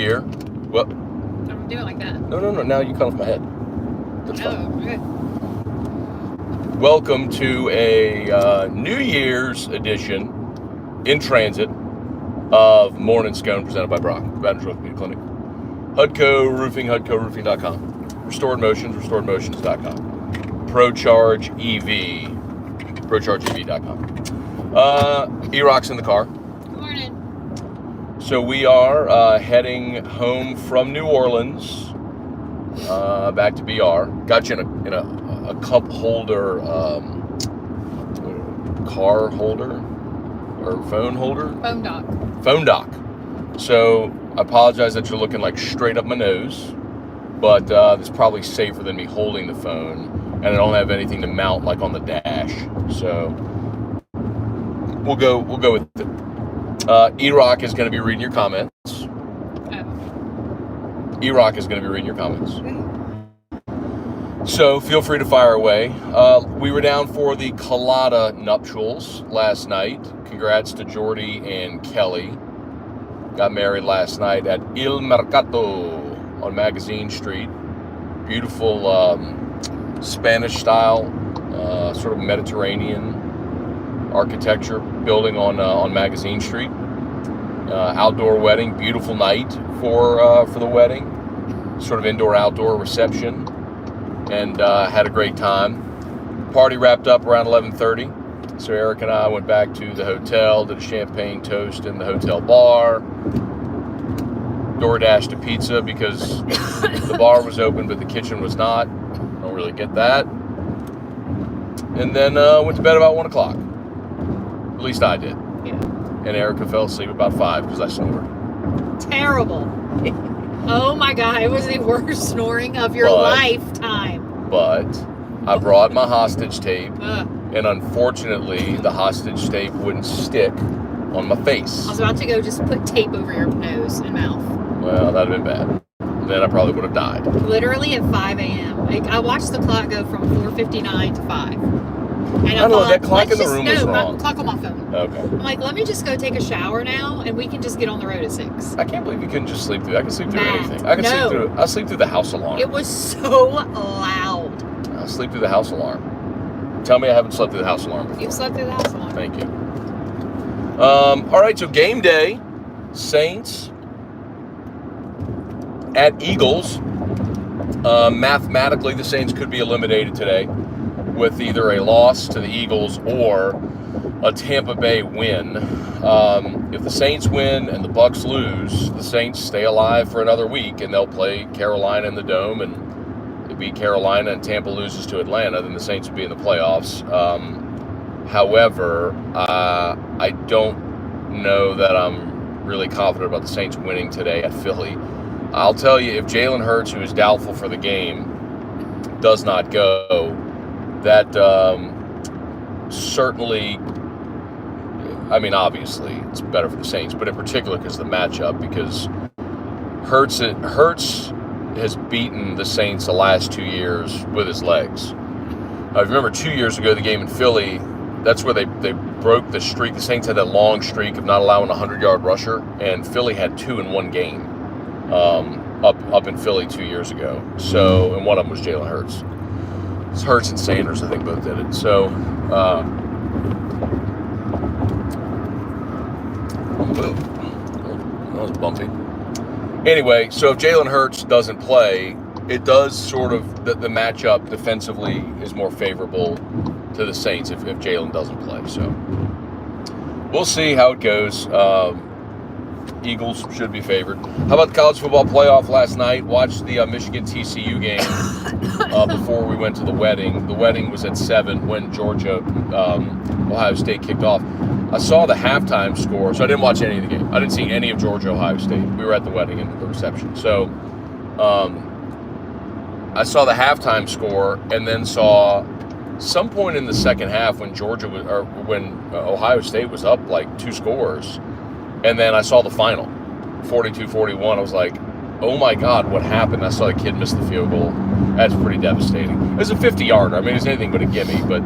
year. Well, Don't do it like that. no. Now you cut off my head. That's fine. Okay. Welcome to a New Year's edition in transit of Morning Scone presented by Brock, Baton Rouge Community Clinic. HUDCO Roofing, HUDCOroofing.com. Restored Motions, restoredmotions.com. ProCharge EV, ProChargeEV.com. E-Rock's in the car. Good morning. So we are heading home from New Orleans, back to BR. Got you in a cup holder, car holder, or phone holder? Phone dock. Phone dock. So I apologize that you're looking like straight up my nose, but it's probably safer than me holding the phone, and I don't have anything to mount like on the dash. So we'll go with it. E-Rock is going to be reading your comments. Oh. E-Rock is going to be reading your comments. So feel free to fire away. We were down for the Colada nuptials last night. Congrats to Jordy and Kelly. Got married last night at Il Mercato on Magazine Street. Beautiful Spanish style, sort of Mediterranean architecture building on Magazine Street. Outdoor wedding, beautiful night for the wedding. Sort of indoor-outdoor reception. And had a great time. Party wrapped up around 11:30. So Eric and I went back to the hotel, did a champagne toast in the hotel bar. DoorDashed a pizza because the bar was open but the kitchen was not. Don't really get that. And then went to bed about 1 o'clock. At least I did. Yeah. And Erica fell asleep about 5 because I snored. Terrible. Oh my God, it was the worst snoring of your lifetime. But I brought my hostage tape, Ugh. and unfortunately, the hostage tape wouldn't stick on my face. I was about to go just put tape over your nose and mouth. Well, that'd have been bad. Then I probably would have died. Literally at 5 a.m. I watched the clock go from 4:59 to 5. And I don't know, that clock in the room was wrong. Clock on my phone. Okay. I'm like, let me just go take a shower now, and we can just get on the road at 6. I can't believe you couldn't just sleep through. I can sleep through Matt, anything. I can sleep through the house alarm. It was so loud. I'll sleep through the house alarm. Tell me I haven't slept through the house alarm before. You've slept through the house alarm. Thank you. All right, so game day. Saints at Eagles. Mathematically, the Saints could be eliminated today with either a loss to the Eagles or a Tampa Bay win. If the Saints win and the Bucs lose, the Saints stay alive for another week, and they'll play Carolina in the Dome, and they beat Carolina and Tampa loses to Atlanta, then the Saints will be in the playoffs. However, I don't know that I'm really confident about the Saints winning today at Philly. I'll tell you, if Jalen Hurts, who is doubtful for the game, does not go, that certainly, I mean, obviously, it's better for the Saints, but in particular because of the matchup, because Hurts has beaten the Saints the last 2 years with his legs. I remember 2 years ago, the game in Philly, that's where they broke the streak. The Saints had that long streak of not allowing a 100-yard rusher, and Philly had 2 in one game up in Philly 2 years ago. So, and one of them was Jalen Hurts. It's Hurts and Sanders, I think, both did it. So, that was bumpy. Anyway, so if Jalen Hurts doesn't play, it does sort of, the matchup defensively is more favorable to the Saints if Jalen doesn't play. So, we'll see how it goes. Eagles should be favored. How about the college football playoff last night? Watched the Michigan TCU game before we went to the wedding. The wedding was at 7 when Ohio State kicked off. I saw the halftime score, so I didn't watch any of the game. I didn't see any of Georgia-Ohio State. We were at the wedding and the reception. So I saw the halftime score and then saw some point in the second half when when Ohio State was up like 2 scores. And then I saw the final, 42-41. I was like, oh my God, what happened? I saw the kid miss the field goal. That's pretty devastating. It was a 50-yarder. I mean, it's anything but a gimme, but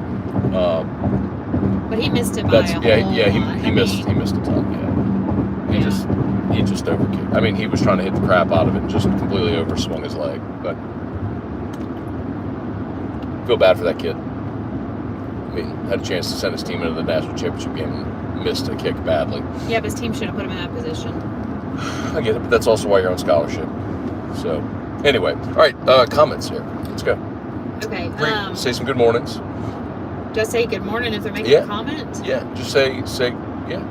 he missed it by a whole lot. He missed a ton. Yeah. he just overkicked. I mean, he was trying to hit the crap out of it and just completely overswung his leg. But feel bad for that kid. I mean, had a chance to send his team into the national championship game and missed a kick badly. Yeah, but his team should have put him in that position. I get it, but that's also why you're on scholarship. So, anyway, all right, comments here. Let's go. Okay. Say some good mornings. Just say good morning if they're making a comment. Yeah, just say, yeah.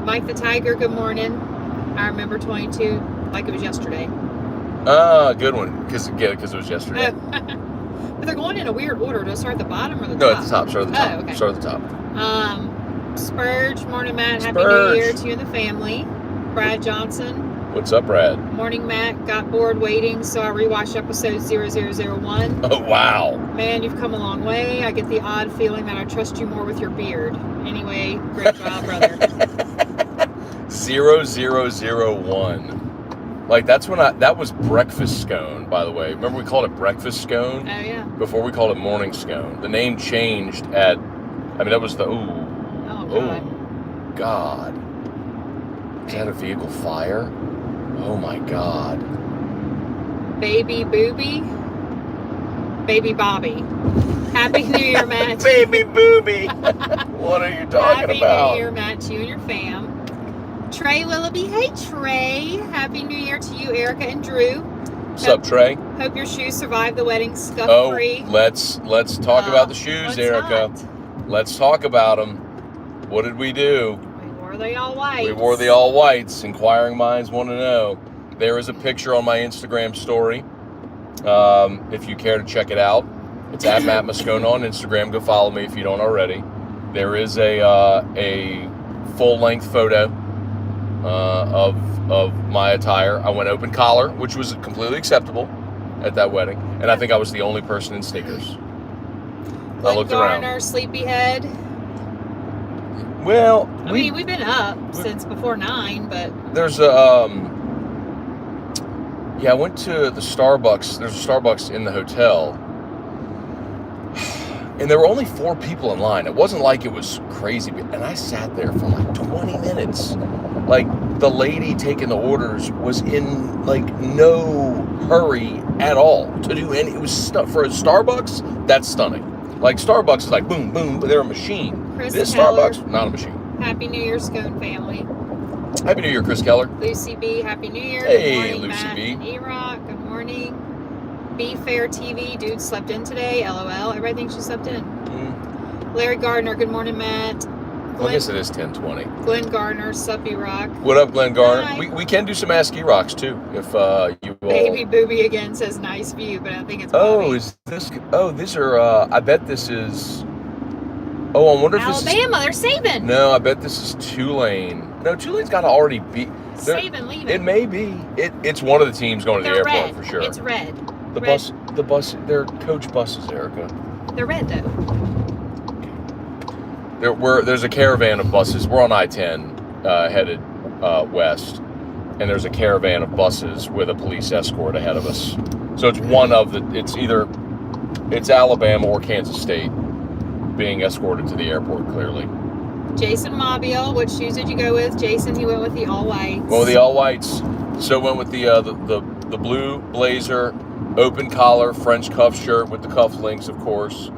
Mike the Tiger, good morning. I remember 22 like it was yesterday. Good one. Because it was yesterday. But they're going in a weird order. Do I start at the bottom or the top? No, at the top. Start at the top. Oh, okay. Start at the top. Spurge, morning Matt. Spurge. Happy New Year to you and the family. Brad Johnson. What's up, Brad? Morning Matt. Got bored waiting, so I rewatched episode 0001. Oh, wow. Man, you've come a long way. I get the odd feeling that I trust you more with your beard. Anyway, great job, brother. 0001. Like, that was breakfast scone, by the way. Remember we called it breakfast scone? Oh, yeah. Before we called it morning scone. The name changed that was the, God. Is that a vehicle fire? Oh, my God. Baby Booby. Baby Bobby. Happy New Year, Matt. Baby Booby. What are you talking about? Happy New Year, Matt, to you and your fam. Trey Willoughby. Hey, Trey. Happy New Year to you, Erica and Drew. What's up, Trey? Hope your shoes survive the wedding scuff-free. Oh, let's talk about the shoes, Erica. Not? Let's talk about them. What did we do? We wore the all whites. We wore the all whites. Inquiring minds want to know. There is a picture on my Instagram story. If you care to check it out, it's at Matt Moscone on Instagram. Go follow me if you don't already. There is a full-length photo of my attire. I went open collar, which was completely acceptable at that wedding, and I think I was the only person in sneakers. I looked around. Garner, Sleepyhead. Well, we've been up since before 9, but there's a I went to the Starbucks. There's a Starbucks in the hotel, and there were only 4 people in line. It wasn't like it was crazy, and I sat there for like 20 minutes. Like, the lady taking the orders was in like no hurry at all to do any. It was for a Starbucks. That's stunning. Like, Starbucks is like boom, boom, but they're a machine. Chris This Keller. Starbucks, not a machine. Happy New Year, Scone family. Happy New Year, Chris Keller. Lucy B, Happy New Year. Hey, Good morning, Lucy Matt B. and E-Rock. Good morning. Be Fair TV, dude slept in today. LOL. Everybody thinks she slept in. Larry Gardner, good morning, Matt. Well, I guess it is 10:20. Glenn Gardner, Suppy Rock. What up, Glenn Garner? Hi. We can do some Ask E-Rocks too, if you all. Baby Booby again says nice view, but I think it's Oh, Bobby. is this? Oh, these are. I bet this is. Oh, I wonder if this is. Alabama, they're saving. No, I bet this is Tulane. No, Tulane's got to already be. Saving, leaving. It may be. It's one of the teams going to the They're airport red. for sure. It's red. The Red. bus. They're coach buses, Erica. They're red though. There's a caravan of buses. We're on I-10 headed west, and there's a caravan of buses with a police escort ahead of us. So it's one of the. It's Alabama or Kansas State being escorted to the airport. Clearly. Jason Mobile, what shoes did you go with? Jason, he went with the all whites. Well, the all whites. So went with the blue blazer, open collar, French cuff shirt with the cufflinks, of course.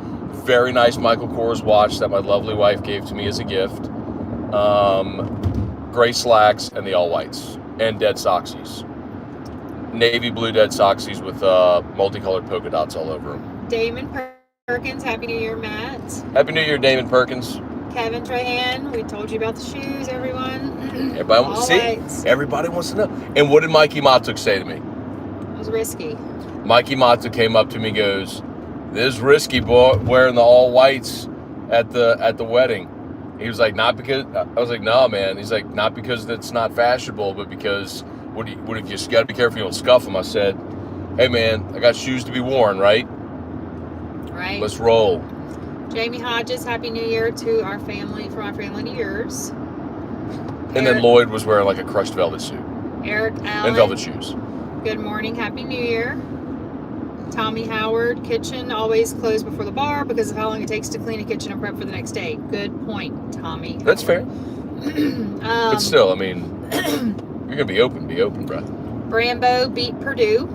Very nice Michael Kors watch that my lovely wife gave to me as a gift. Gray slacks and the all whites and dead Soxies. Navy blue dead Soxies with multicolored polka dots all over them. Damon Perkins, Happy New Year, Matt. Happy New Year, Damon Perkins. Kevin Trahan, we told you about the shoes, everyone. Everybody wants to see. Whites. Everybody wants to know. And what did Mikey Matuk say to me? It was risky. Mikey Matuk came up to me, goes, "This is risky, boy, wearing the all whites at the wedding." He was like, "Not because." I was like, "No, man." He's like, "Not because it's not fashionable, but because what if you just got to be careful you don't scuff them." I said, "Hey, man, I got shoes to be worn, right? Right. Let's roll." Jamie Hodges, Happy New Year to our family, from our family to yours. And then Lloyd was wearing like a crushed velvet suit Eric Allen. and velvet shoes. Good morning, Happy New Year. Tommy Howard, kitchen always closed before the bar because of how long it takes to clean a kitchen and prep for the next day. Good point, Tommy. That's fair. But still, I mean, you're gonna be open, bro. Brambo beat Purdue.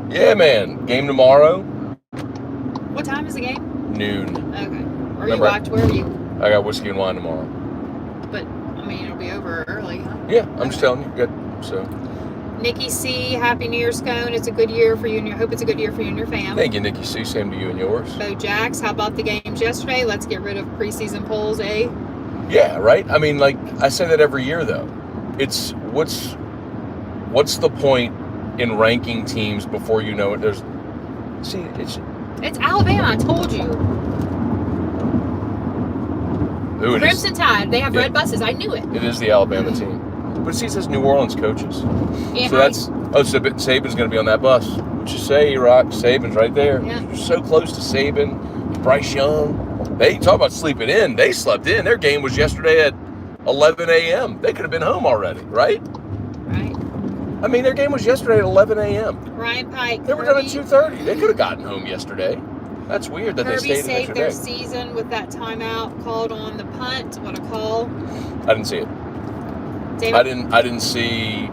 Yeah, man. Game tomorrow. What time is the game? Noon. Okay. Where are you? I got whiskey and wine tomorrow. But I mean, it'll be over early, huh? Yeah, I'm just telling you. Good. So. Nikki C, Happy New Year, Scone. It's a good year for you and hope it's a good year for you and your fam. Thank you, Nikki C. Same to you and yours. Bo Jax, how about the games yesterday? Let's get rid of preseason polls, eh? Yeah, right? I mean, like, I say that every year, though. It's, what's the point in ranking teams before you know it? It's Alabama, I told you. Ooh, Crimson Tide, they have red buses. I knew it. It is the Alabama team. But see, it says New Orleans coaches. Yeah, so Saban's going to be on that bus. What you say, Rock? Saban's right there. Yeah. You're so close to Saban, Bryce Young. They talk about sleeping in. They slept in. Their game was yesterday at 11 a.m. They could have been home already, right? Right. I mean, their game was yesterday at 11 a.m. Ryan Pike. They were done at 2:30. They could have gotten home yesterday. That's weird that Kirby they stayed saved an their extra day. season with that timeout called on the punt. What a call. I didn't see it. David? I didn't see.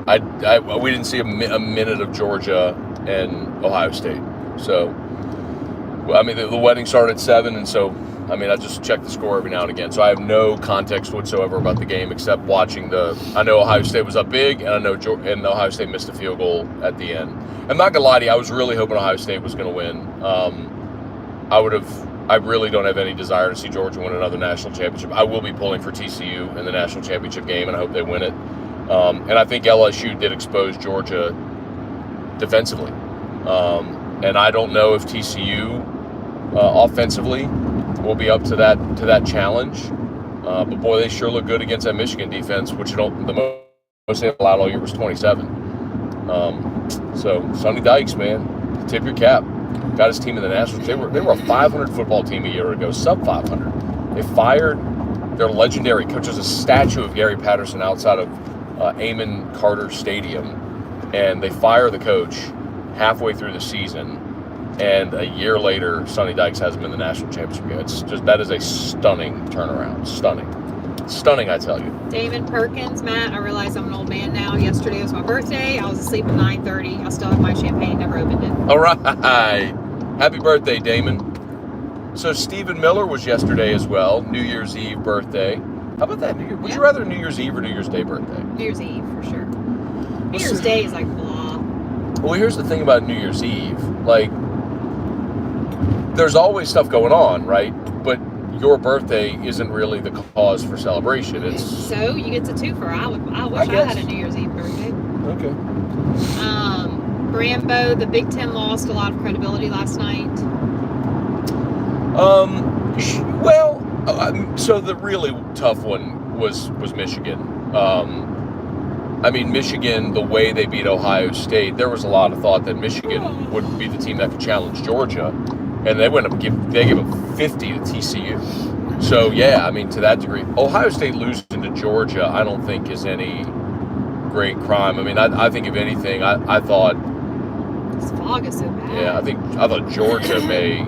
We didn't see a minute of Georgia and Ohio State. So, I mean, the wedding started at 7, and so, I mean, I just check the score every now and again. So I have no context whatsoever about the game except watching I know Ohio State was up big, and I know Ohio State missed a field goal at the end. I'm not gonna lie to you, I was really hoping Ohio State was gonna win. I really don't have any desire to see Georgia win another national championship. I will be pulling for TCU in the national championship game, and I hope they win it. And I think LSU did expose Georgia defensively. And I don't know if TCU offensively will be up to that challenge. But boy, they sure look good against that Michigan defense, which the most they allowed all year was 27. So Sonny Dykes, man, tip your cap. Got his team in the Nationals. They were a 500 football team a year ago, sub 500. They fired their legendary coach. There's a statue of Gary Patterson outside of Amon Carter Stadium, and they fire the coach halfway through the season, and a year later, Sonny Dykes has him in the national championship game. It's just, that is a stunning turnaround. Stunning, I tell you. Damon Perkins, Matt, I realize I'm an old man now. Yesterday was my birthday. I was asleep at 9:30. I still have my champagne, never opened it. All right. Happy birthday, Damon. So Stephen Miller was yesterday as well, New Year's Eve birthday. How about that? Would you rather New Year's Eve or New Year's Day birthday? New Year's Eve, for sure. New Year's Day is like blah. Well, here's the thing about New Year's Eve. Like, there's always stuff going on, right? But your birthday isn't really the cause for celebration. It's so you get to twofer. I wish I had a New Year's Eve birthday. Okay. Brambo, the Big Ten lost a lot of credibility last night. So the really tough one was Michigan. I mean, Michigan, the way they beat Ohio State, there was a lot of thought that Michigan would be the team that could challenge Georgia, and they gave up 50 to TCU. So yeah, I mean, to that degree, Ohio State losing to Georgia, I don't think is any great crime. I mean, I think if anything, I thought this fog is so bad. Yeah, I thought Georgia may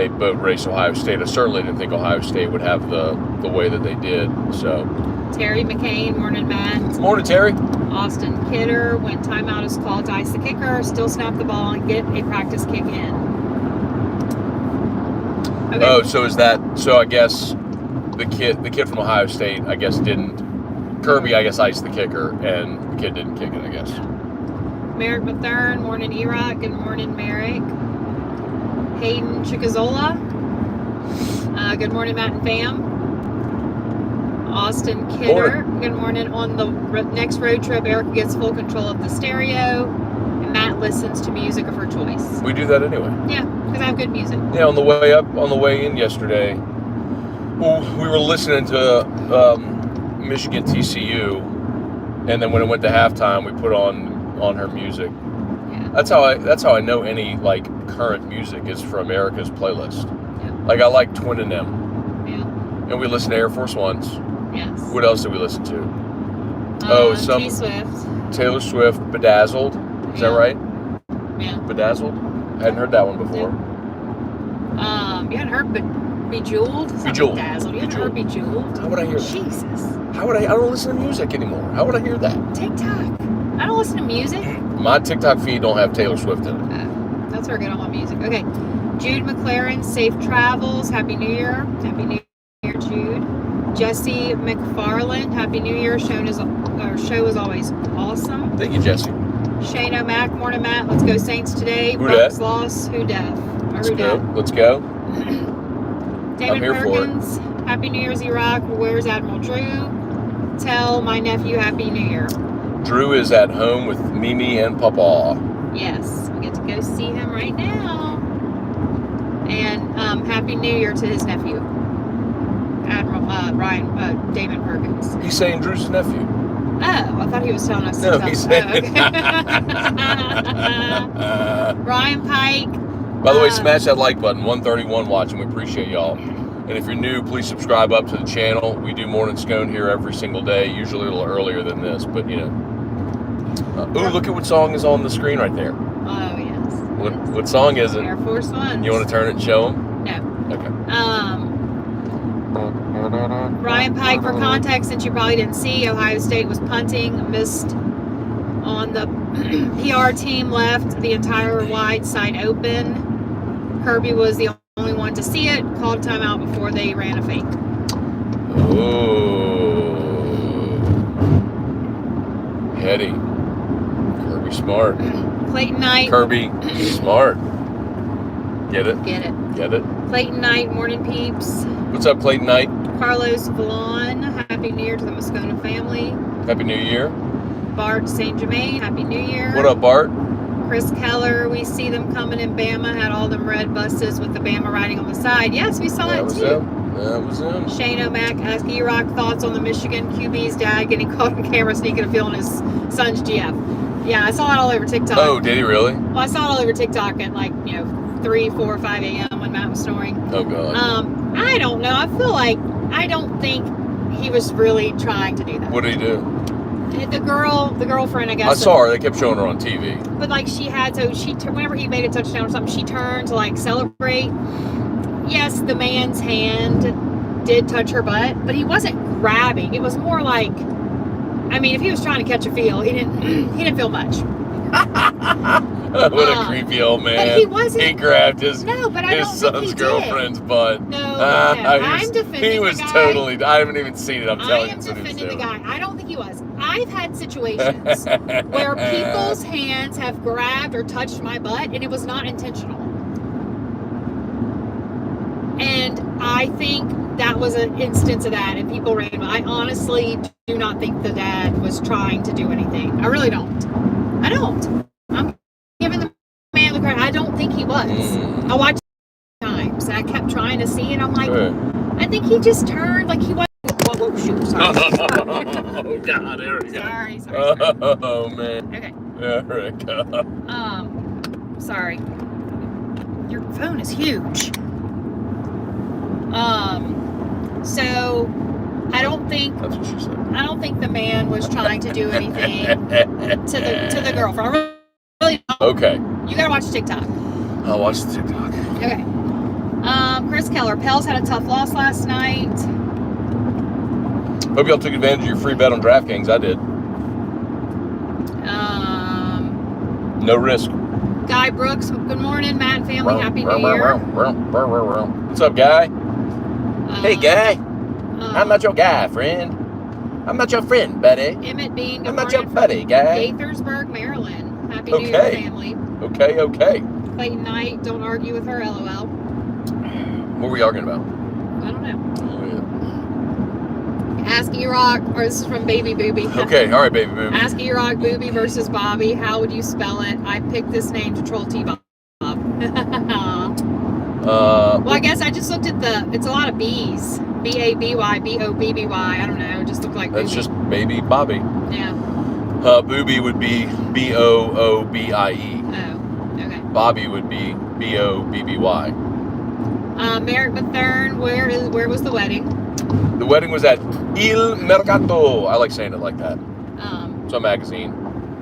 boat race Ohio State. I certainly didn't think Ohio State would have the way that they did. So Terry McCain, morning, Matt. Morning, Terry. Austin Kidder, when timeout is called to ice the kicker, still snap the ball and get a practice kick in. Okay. Oh, so I guess the kid from Ohio State, I guess Kirby, I guess, iced the kicker, and the kid didn't kick it, I guess. Merrick Mathern, morning, Erock. Good morning, Merrick. Hayden Chikazola. Good morning, Matt and fam. Austin Kidder. Good morning. On the next road trip, Erica gets full control of the stereo, and Matt listens to music of her choice. We do that anyway. Yeah, because I have good music. Yeah, on the way in yesterday, we were listening to Michigan TCU, and then when it went to halftime, we put on her music. Yeah. That's how I know any like current music is for America's playlist. Yeah. Like I like Twin and Them. Yeah. And we listen to Air Force Ones. Yes. What else did we listen to? T-Swift. Taylor Swift, Bedazzled. Is that right? Yeah. Bedazzled? Hadn't heard that one before. You hadn't heard Bejeweled? It's not Bejeweled. Bedazzled. You haven't heard Bejeweled? How would I hear that? Jesus. I don't listen to music anymore. How would I hear that? TikTok. I don't listen to music. My TikTok feed don't have Taylor Swift in it. That's where I get all my music. Okay. Jude McLaren, safe travels. Happy New Year. Happy New Year, Jude. Jesse McFarland, Happy New Year. Show is always awesome. Thank you, Jesse. Shane O'Mac, morning Matt. Let's go Saints today. Who Bucks dat? loss. Who def? Let's go. Let's go. David here for Perkins, Happy New Year's, Iraq. Where's Admiral Drew? Tell my nephew Happy New Year. Drew is at home with Mimi and Papa. Yes, we get to go see him right now. And Happy New Year to his nephew, Admiral David Perkins. He's saying Drew's his nephew. Oh, I thought he was telling us. No, he's saying. Okay. Ryan Pike. By the way, smash that like button. 131 watching. We appreciate y'all. And if you're new, please subscribe up to the channel. We do Morning Scone here every single day, usually a little earlier than this, but you know. Ooh, look at what song is on the screen right there. Oh, yes. What song is it? Air Force One. You want to turn it and show them? No. Okay. Ryan Pike, for context, since you probably didn't see, Ohio State was punting, missed on the PR team, left the entire wide side open. Kirby was the only one to see it, called timeout before they ran a fake. Oh. Heady. Kirby smart. Clayton Knight. Kirby smart. Get it? Get it. Get it? Clayton Knight, morning peeps. What's up, Clayton Knight? Carlos Vallon, Happy New Year to the Moscona family. Happy New Year. Bart St. Germain, Happy New Year. What up, Bart? Chris Keller, we see them coming in Bama, had all them red buses with the Bama writing on the side. Yes, we saw that too. That was him. Shane O'Mac asked E-Rock thoughts on the Michigan QB's dad getting caught on camera sneaking a feel on his son's GF. Yeah, I saw it all over TikTok. Oh, did he really? Well, I saw it all over TikTok at 3, 4, 5 a.m. when Matt was snoring. Oh, God. I don't know. I feel like I don't think he was really trying to do that. What did he do? The girlfriend, I guess. I saw her. They kept showing her on TV. But whenever he made a touchdown or something, she turned to celebrate. Yes, the man's hand did touch her butt, but he wasn't grabbing. It was more like, if he was trying to catch a feel, he didn't feel much. What a creepy old man. But he wasn't. He grabbed his son's girlfriend's butt. No, I'm defending he was the guy. totally, I haven't even seen it. I'm telling you. I am defending the guy. I don't think he was. I've had situations where people's hands have grabbed or touched my butt, and it was not intentional. And I think that was an instance of that, and people ran. I honestly do not think the dad was trying to do anything. I really don't. I don't. I'm giving the man the credit. I don't think he was. I watched times, and I kept trying to see, and I'm like, I think he just turned like he wasn't. Whoa, shoot, sorry. Oh, God, there we go. Sorry. Oh, man. Okay. There we go. Sorry. Your phone is huge. So I don't think That's what she said. I don't think the man was trying to do anything to the girlfriend. I really don't. Okay. You gotta watch TikTok. I'll watch the TikTok. Okay. Chris Keller, Pels had a tough loss last night. Hope y'all took advantage of your free bet on DraftKings. I did. No risk. Guy Brooks, good morning, Matt and family. Happy New Year. What's up, Guy? Hey, Guy. I'm not your guy, friend. I'm not your friend, buddy. Emmett Bean, good I'm not morning your buddy, guy. Gaithersburg, Maryland. Happy New Year, family. Okay. Clayton Knight, don't argue with her, LOL. What were you arguing about? I don't know. Oh, yeah. Ask E-Rock, or this is from Baby Booby. Okay, all right, Baby Booby. Ask E-Rock, Booby versus Bobby. How would you spell it? I picked this name to troll T-Bob. Well, I guess I just looked at it's a lot of B's. B-A-B-Y, B-O-B-B-Y. I don't know. It just looked like Booby. That's just Baby Bobby. Yeah. Booby would be B-O-O-B-I-E. Oh, okay. Bobby would be B-O-B-B-Y. Merrick Bethurn, where was the wedding? The wedding was at Il Mercato. I like saying it like that. It's a magazine.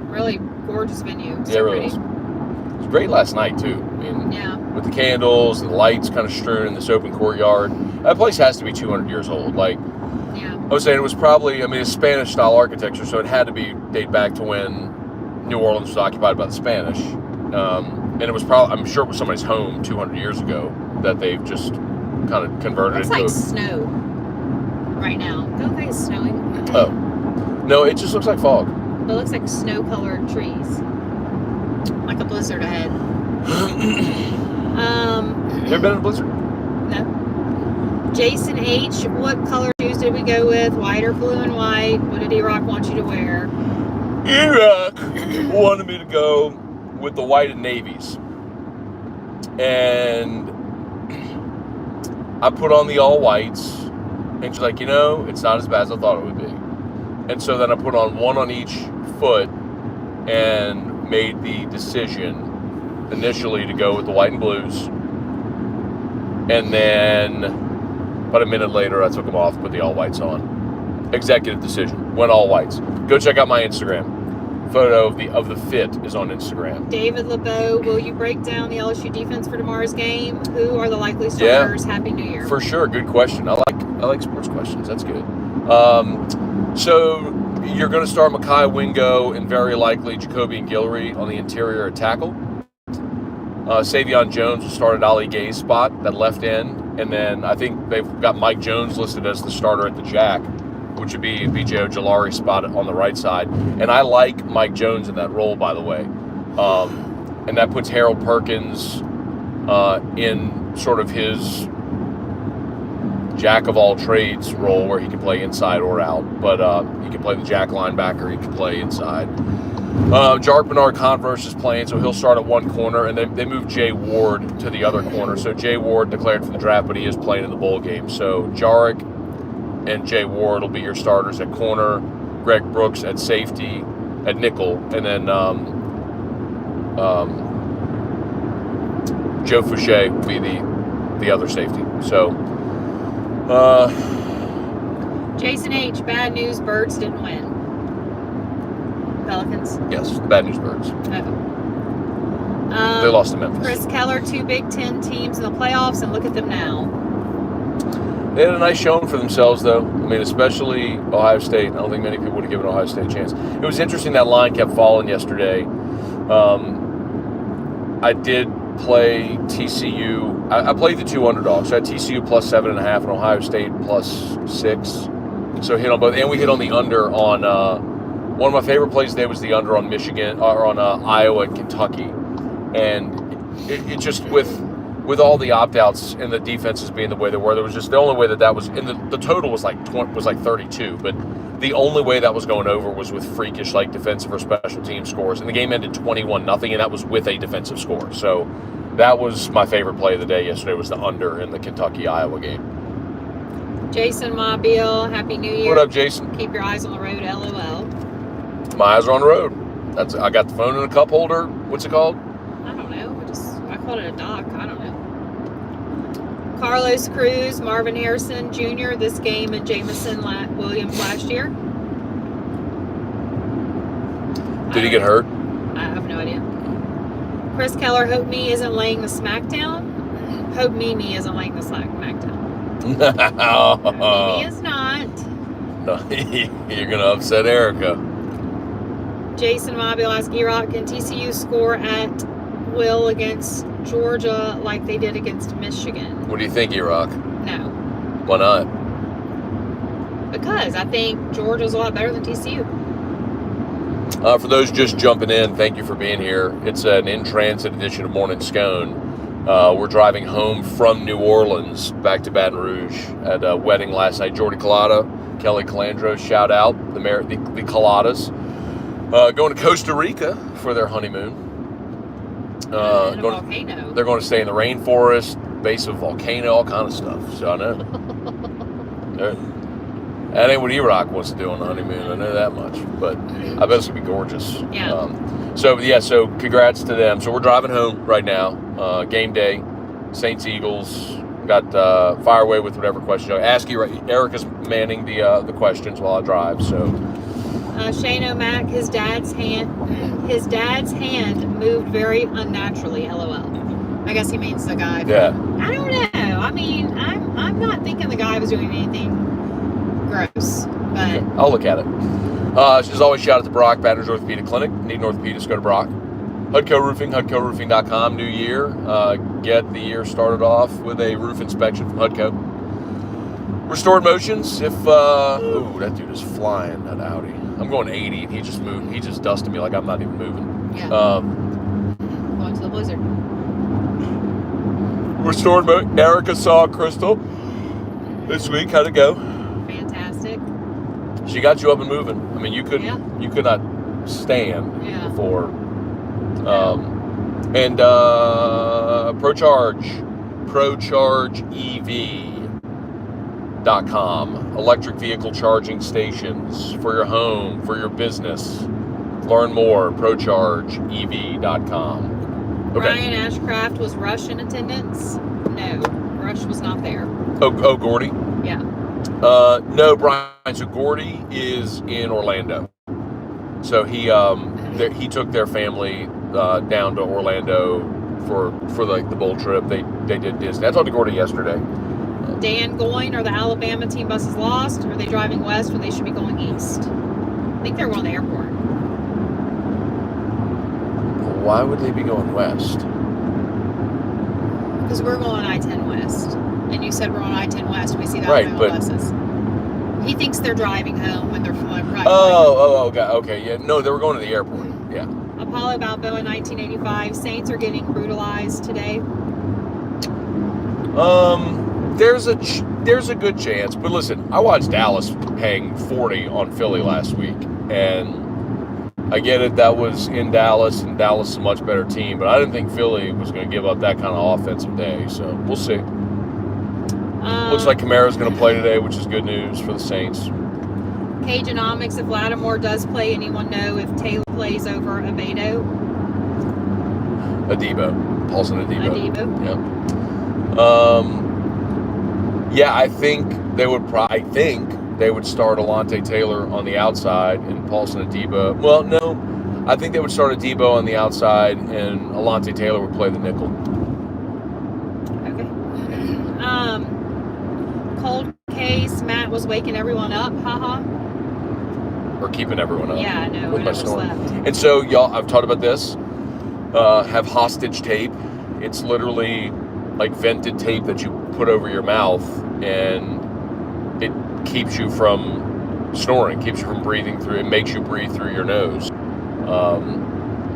Really gorgeous venue. So yeah, it really pretty. is. was great last night too. I mean, Yeah. with the candles and the lights kind of strewn in this open courtyard. That place has to be 200 years old. Like, Yeah. I was saying, it was probably, I mean, it's Spanish style architecture, so it had to date back to when New Orleans was occupied by the Spanish. And it was probably, I'm sure it was somebody's home 200 years ago that they've just kind of converted Looks it like to. snow right now. Don't think it's snowing. Oh. No, it just looks like fog. It looks like snow-colored trees. Like a blizzard ahead. You ever been in a blizzard? No. Jason H., what color shoes did we go with? White or blue and white? What did E-Rock want you to wear? E-Rock wanted me to go with the white and navies. And I put on the all whites. And she's like, it's not as bad as I thought it would be. And so then I put on one on each foot and made the decision initially to go with the white and blues. And then about a minute later, I took them off, put the all whites on. Executive decision. Went all whites. Go check out my Instagram. Photo of the fit is on Instagram. David LeBeau, will you break down the LSU defense for tomorrow's game? Who are the likely starters? Yeah, Happy New Year. For sure. Good question. I like sports questions. That's good. So you're going to start Mekhi Wingo and very likely Jacoby and Guillory on the interior at tackle. Savion Jones will start at Ali Gay's spot, that left end. And then I think they've got Mike Jones listed as the starter at the jack, which would be BJ Ojulari's spot on the right side. And I like Mike Jones in that role, by the way. And that puts Harold Perkins in sort of his jack-of-all-trades role where he can play inside or out. But he can play the jack linebacker. He can play inside. Jark Bernard Converse is playing, so he'll start at one corner, and then they moved Jay Ward to the other corner. So Jay Ward declared for the draft, but he is playing in the bowl game. So Jarek and Jay Ward will be your starters at corner, Greg Brooks at safety, at nickel, and then Joe Fouché will be the other safety. So, Jason H., bad news, Birds didn't win. Pelicans? Yes, the bad news Birds. Oh. They lost to Memphis. Chris Keller, 2 Big Ten teams in the playoffs, and look at them now. They had a nice showing for themselves, though. I mean, especially Ohio State. I don't think many people would have given Ohio State a chance. It was interesting that line kept falling yesterday. I did play TCU. I played the 2 underdogs. So I had TCU plus 7.5 and Ohio State plus 6. So hit on both. And we hit on the under on one of my favorite plays today was the under on Michigan or on Iowa and Kentucky. And it just with all the opt-outs and the defenses being the way they were, there was just the only way that was, and the total was like 32, but the only way that was going over was with freakish like defensive or special team scores, and the game ended 21-0, and that was with a defensive score. So that was my favorite play of the day yesterday, was the under in the Kentucky-Iowa game. Jason Mobile, Happy New Year. What up, Jason? Keep your eyes on the road, LOL. My eyes are on the road. I got the phone in a cup holder. What's it called? I don't know. I called it a dock. I don't know. Carlos Cruz, Marvin Harrison Jr., this game, and Jamison Williams last year. Did he get hurt? I have no idea. Chris Keller, hope me isn't laying the smackdown. Hope Mimi isn't laying the smackdown. Mimi is not. No, you're going to upset Erica. Jason Mobile asks E-Rock, can TCU score at will against Georgia like they did against Michigan? What do you think, E-Rock? No. Why not? Because I think Georgia's a lot better than TCU. For those just jumping in, thank you for being here. It's an in-transit edition of Morning Scone. We're driving home from New Orleans back to Baton Rouge at a wedding last night. Jordy Collada, Kelly Calandro, shout out the Colladas. Going to Costa Rica for their honeymoon. Volcano. They're going to stay in the rainforest, base of a volcano, all kind of stuff. So I know. That ain't what E-Rock wants to do on the honeymoon. I know that much. But I bet it's going to be gorgeous. Yeah. So congrats to them. So we're driving home right now. Game day, Saints Eagles. Got fire away with whatever questions. Ask you. Erica's manning the questions while I drive. So Shane O'Mac, his dad's hand His dad's hand moved very unnaturally, LOL. I guess he means the guy. Yeah. I don't know. I mean, I'm not thinking the guy was doing anything gross, but I'll look at it. As always, shout out to Brock, Batters Orthopedic Clinic. Need an orthopedist, go to Brock. Hudco Roofing, HudcoRoofing.com. New year. Get the year started off with a roof inspection from Hudco. Restored Motions. If ooh, that dude is flying, that Audi. I'm going 80, and he just moved. He just dusted me like I'm not even moving. Yeah. Going to the blizzard. Restored Erica saw Crystal this week. How'd it go? Fantastic. She got you up and moving. I mean, you could not stand before. And ProChargeEV.com. Electric vehicle charging stations for your home, for your business. Learn more. ProChargeEV.com. Okay. Ryan Ashcraft, was Rush in attendance? No, Rush was not there. Oh, Gordy? Yeah. No, Brian. So Gordy is in Orlando. So he took their family down to Orlando for like the bowl trip. They did Disney. I talked to Gordy yesterday. Dan Goyne, are the Alabama team buses lost? Or are they driving west when they should be going east? I think they're going to the airport. Why would they be going west? Because we're going I-10 west. And you said we're on I-10 west. We see that right, on but buses. He thinks they're driving home when they're flying. Okay, yeah. No, they were going to the airport. Yeah. Apollo Balboa 1985. Saints are getting brutalized today. There's a good chance, but listen, I watched Dallas hang 40 on Philly last week, and I get it, that was in Dallas, and Dallas is a much better team, but I didn't think Philly was going to give up that kind of offensive day, so we'll see. Looks like Kamara's going to play today, which is good news for the Saints. Cageonomics, if Lattimore does play, anyone know if Taylor plays over Abedo? Paulson Adebo. Yep. Yeah, I think they would start Alontae Taylor on the outside and Paulson Adebo. Well, no, I think they would start Adebo on the outside and Alontae Taylor would play the nickel. Okay. Cold case. Matt was waking everyone up. Haha. Or keeping everyone up. Yeah, I know. With my I snoring. slept. And so, y'all, I've talked about this. Have hostage tape. It's literally like vented tape that you put over your mouth, and it keeps you from snoring, keeps you from breathing through. It makes you breathe through your nose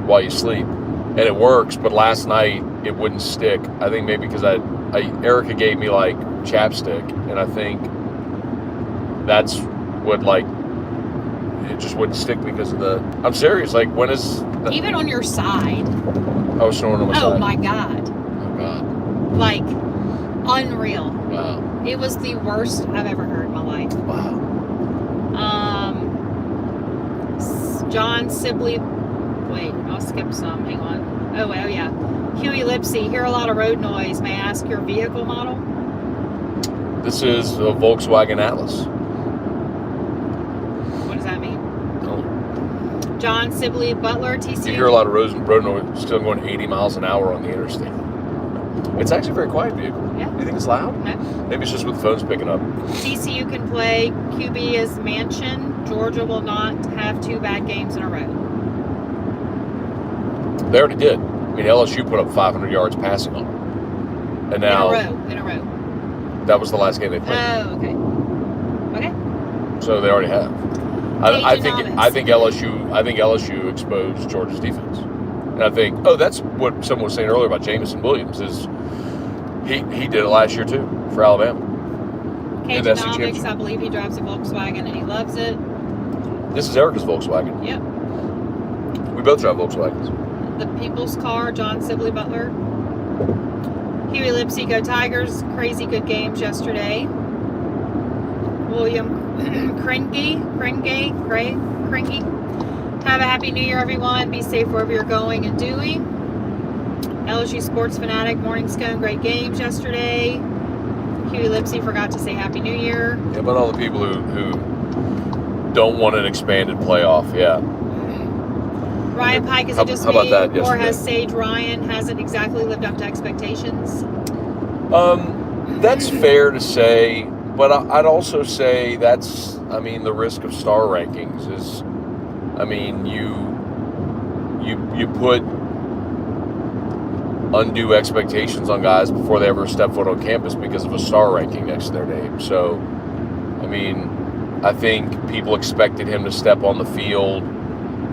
while you sleep, and it works. But last night it wouldn't stick. I think maybe because Erica gave me like chapstick, and I think that's what it just wouldn't stick because of the. I'm serious. Like, when is even on your side? I was snoring on my side. Oh my god. Oh god. Like, unreal. Wow. It was the worst I've ever heard in my life. Wow. John Sibley. Wait, I'll skip some. Hang on. Oh yeah. Huey Lipsy. Hear a lot of road noise. May I ask your vehicle model? This is a Volkswagen Atlas. What does that mean? Oh. John Sibley Butler. TCU. You hear a lot of road noise. Still going 80 miles an hour on the interstate. It's actually a very quiet vehicle. Yeah. You think it's loud? No. Maybe it's just with the phones picking up. TCU can play. QB is Mansion. Georgia will not have 2 bad games in a row. They already did. I mean, LSU put up 500 yards passing on them. And now In a row. That was the last game they played. Oh, okay. Okay. So they already have. I think LSU exposed Georgia's defense. And I think that's what someone was saying earlier about Jamison Williams is he did it last year too for Alabama. Cageonomics, I believe he drives a Volkswagen and he loves it. This is Erica's Volkswagen. Yep. We both drive Volkswagens. The People's Car, John Sibley Butler. Huey Lipsy, go Tigers. Crazy good games yesterday. William Kringe. Have a happy new year, everyone. Be safe wherever you're going and doing. LSU Sports Fanatic, Morning Scone, great games yesterday. Huey Lipsy forgot to say happy new year. Yeah, but all the people who don't want an expanded playoff, yeah. Ryan Pike, is it just how about me, that or yesterday? has Sage Ryan hasn't exactly lived up to expectations? That's fair to say, but I'd also say that's, I mean, the risk of star rankings is, I mean, you put undue expectations on guys before they ever step foot on campus because of a star ranking next to their name. So, I mean, I think people expected him to step on the field.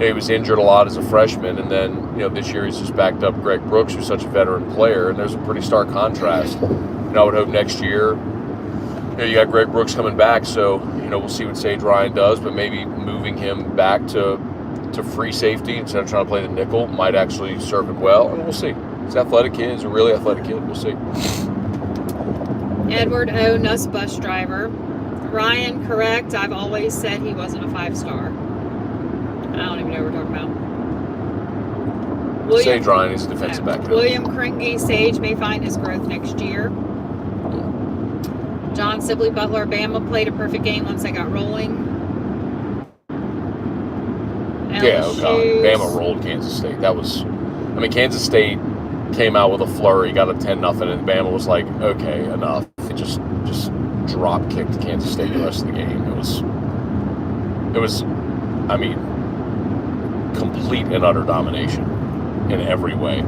He was injured a lot as a freshman, and then, this year he's just backed up Greg Brooks, who's such a veteran player, and there's a pretty stark contrast. I would hope next year, you got Greg Brooks coming back, so, we'll see what Sage Ryan does, but maybe moving him back to free safety instead of trying to play the nickel might actually serve him well, and we'll see. He's an athletic kid. He's a really athletic kid. We'll see. Edward O. Nuss bus driver. Ryan, correct. I've always said he wasn't a 5-star. I don't even know what we're talking about. Sage Ryan is a defensive back. William Kringy, Sage may find his growth next year. John Sibley Butler, Bama played a perfect game once they got rolling. Yeah, oh God. Bama rolled Kansas State. That was, Kansas State came out with a flurry, got a 10-0, and Bama was like, okay, enough. It just drop kicked Kansas State the rest of the game. It was, complete and utter domination in every way.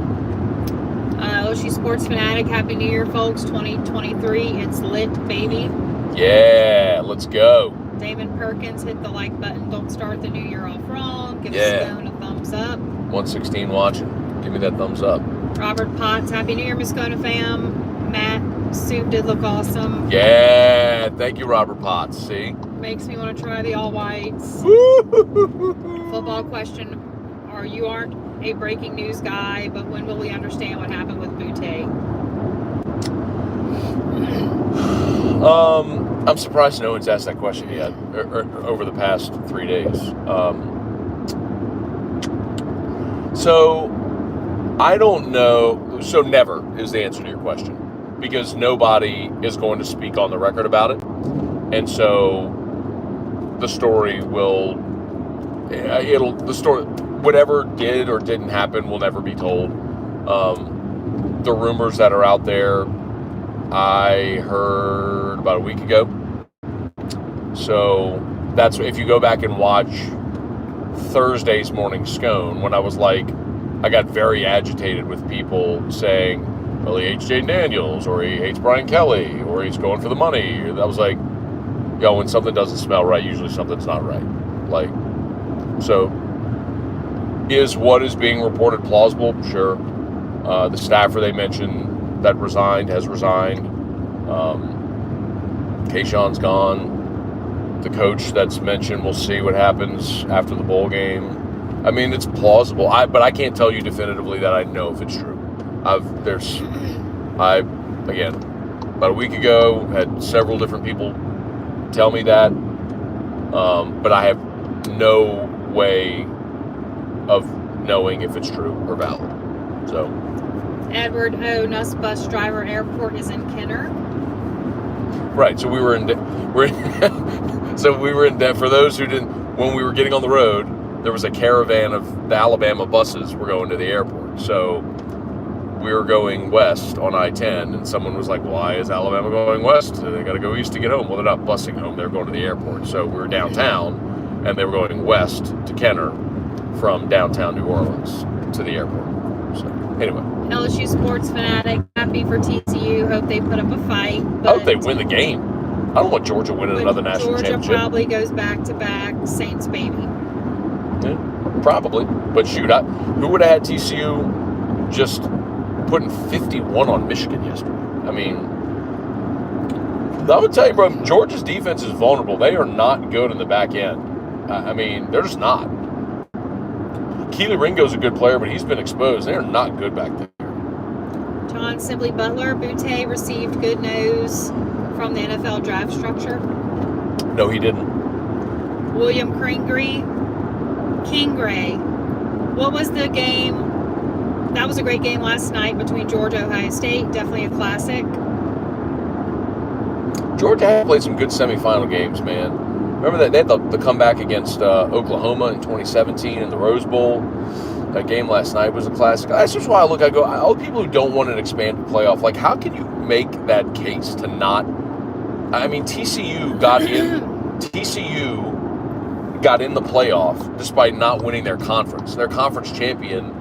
LSU Sports Fanatic, Happy New Year, folks. 2023, it's lit, baby. Yeah, let's go. Damon Perkins, hit the like button. Don't start the new year off wrong. Give Scone a thumbs up. 116 watching. Give me that thumbs up. Robert Potts, Happy New Year, Miss Scone fam. Matt, suit did look awesome. Yeah, thank you, Robert Potts. See? Makes me want to try the all whites. Football question. You aren't a breaking news guy, but when will we understand what happened with Butte? I'm surprised no one's asked that question yet over the past 3 days. So I don't know. So never is the answer to your question, because nobody is going to speak on the record about it. And so the story whatever did or didn't happen will never be told. The rumors that are out there, I heard about a week ago. So that's, if you go back and watch Thursday's morning Scone, when I was like, I got very agitated with people saying, well, he hates Jaden Daniels, or he hates Brian Kelly, or he's going for the money. I was like, when something doesn't smell right, usually something's not right. So is what is being reported plausible? Sure. The staffer they mentioned that resigned has resigned. Kayshawn's gone. The coach that's mentioned, we'll see what happens after the bowl game. It's plausible. But I can't tell you definitively that I know if it's true. Again, about a week ago, had several different people tell me that. But I have no way of knowing if it's true or valid. So, Edward O. Nuss bus driver, airport is in Kenner. Right. So we were in for those who didn't, when we were getting on the road, there was a caravan of the Alabama buses were going to the airport. So we were going west on I-10, and someone was like, why is Alabama going west? They got to go east to get home. Well, they're not busing home. They're going to the airport. So we were downtown, and they were going west to Kenner from downtown New Orleans to the airport. So anyway. LSU Sports Fanatic, happy for TCU. Hope they put up a fight. I hope they win the game. I don't want Georgia winning another national championship. Georgia probably goes back-to-back. Saints, baby. Yeah, probably. But shoot, who would have had TCU just putting 51 on Michigan yesterday? I would tell you, bro, Georgia's defense is vulnerable. They are not good in the back end. They're just not. Keely Ringo's a good player, but he's been exposed. They're not good back there. John Sibley Butler, Butte received good news from the NFL draft structure. No, he didn't. William Kingray. What was the game? That was a great game last night between Georgia and Ohio State. Definitely a classic. Georgia had played some good semifinal games, man. Remember that they had the comeback against Oklahoma in 2017 in the Rose Bowl. that game last night was a classic. That's just why I go, all the people who don't want an expanded playoff, like, how can you make that case to not? I mean, TCU got in the playoff despite not winning their conference. Their conference champion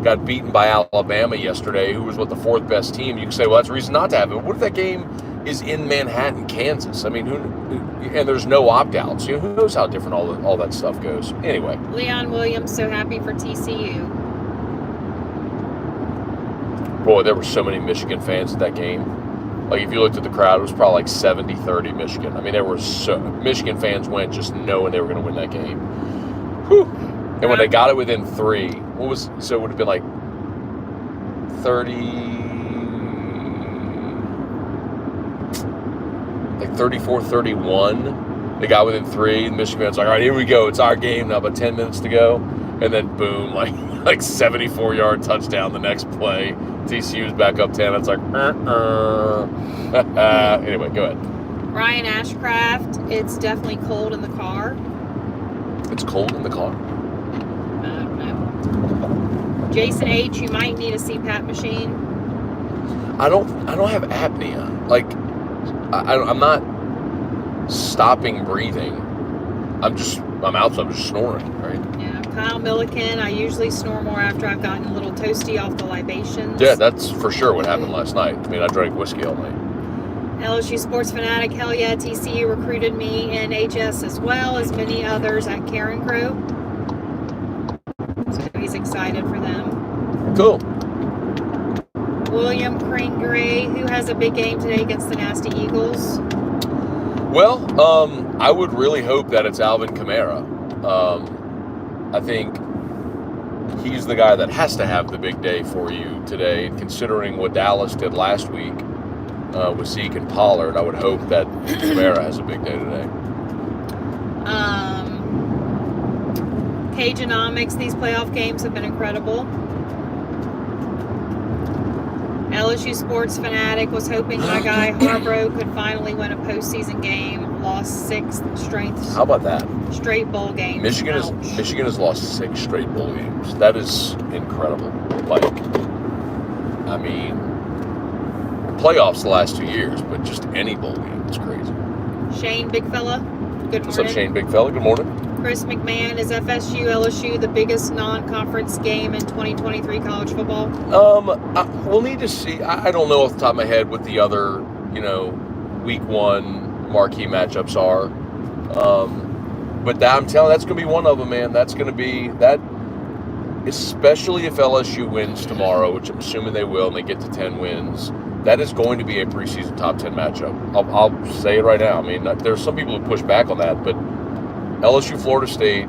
got beaten by Alabama yesterday, who was the fourth best team. You can say, well, that's a reason not to have it. What if that game is in Manhattan, Kansas? I mean, and there's no opt-outs. You know, who knows how different all that stuff goes? Anyway. Leon Williams, so happy for TCU. Boy, there were so many Michigan fans at that game. Like, if you looked at the crowd, it was probably like 70-30 Michigan. I mean, Michigan fans went just knowing they were going to win that game. Whew. And when they got it within 3, it would have been like 34-31. They got within 3. And Michigan fans like, all right, here we go. It's our game now, but 10 minutes to go. And then boom, like 74-yard touchdown the next play. TCU's back up 10. It's like, Anyway, go ahead. Ryan Ashcraft, it's definitely cold in the car. It's cold in the car? I don't know. Jason H, you might need a CPAP machine. I don't have apnea. Like, I'm not stopping breathing. I'm just snoring, right? Yeah. Kyle Milliken, I usually snore more after I've gotten a little toasty off the libations. Yeah, that's for sure what happened last night. I mean, I drank whiskey all night. LSU Sports Fanatic, hell yeah, TCU recruited me in HS as well as many others at Karen Crow. So he's excited for them. Cool. William Crane Gray, who has a big game today against the Nasty Eagles. Well, I would really hope that it's Alvin Kamara. I think he's the guy that has to have the big day for you today. Considering what Dallas did last week with Zeke and Pollard, I would hope that Kamara has a big day today. Cagenomics, these playoff games have been incredible. LSU Sports Fanatic was hoping my guy Harbrough could finally win a postseason game. Lost 6 straight. How about that? Straight bowl games. Michigan has lost 6 straight bowl games. That is incredible. Like, I mean, playoffs the last 2 years, but just any bowl game is crazy. Shane Bigfella, good morning. What's up, Shane Bigfella? Good morning. Chris McMahon, is FSU LSU the biggest non-conference game in 2023 college football? We'll need to see. I don't know off the top of my head what the other, week 1 marquee matchups are. But I'm telling you, that's going to be one of them, man. That's going to be that, especially if LSU wins tomorrow, which I'm assuming they will, and they get to 10 wins. That is going to be a preseason top 10 matchup. I'll say it right now. I mean, there's some people who push back on that, but LSU Florida State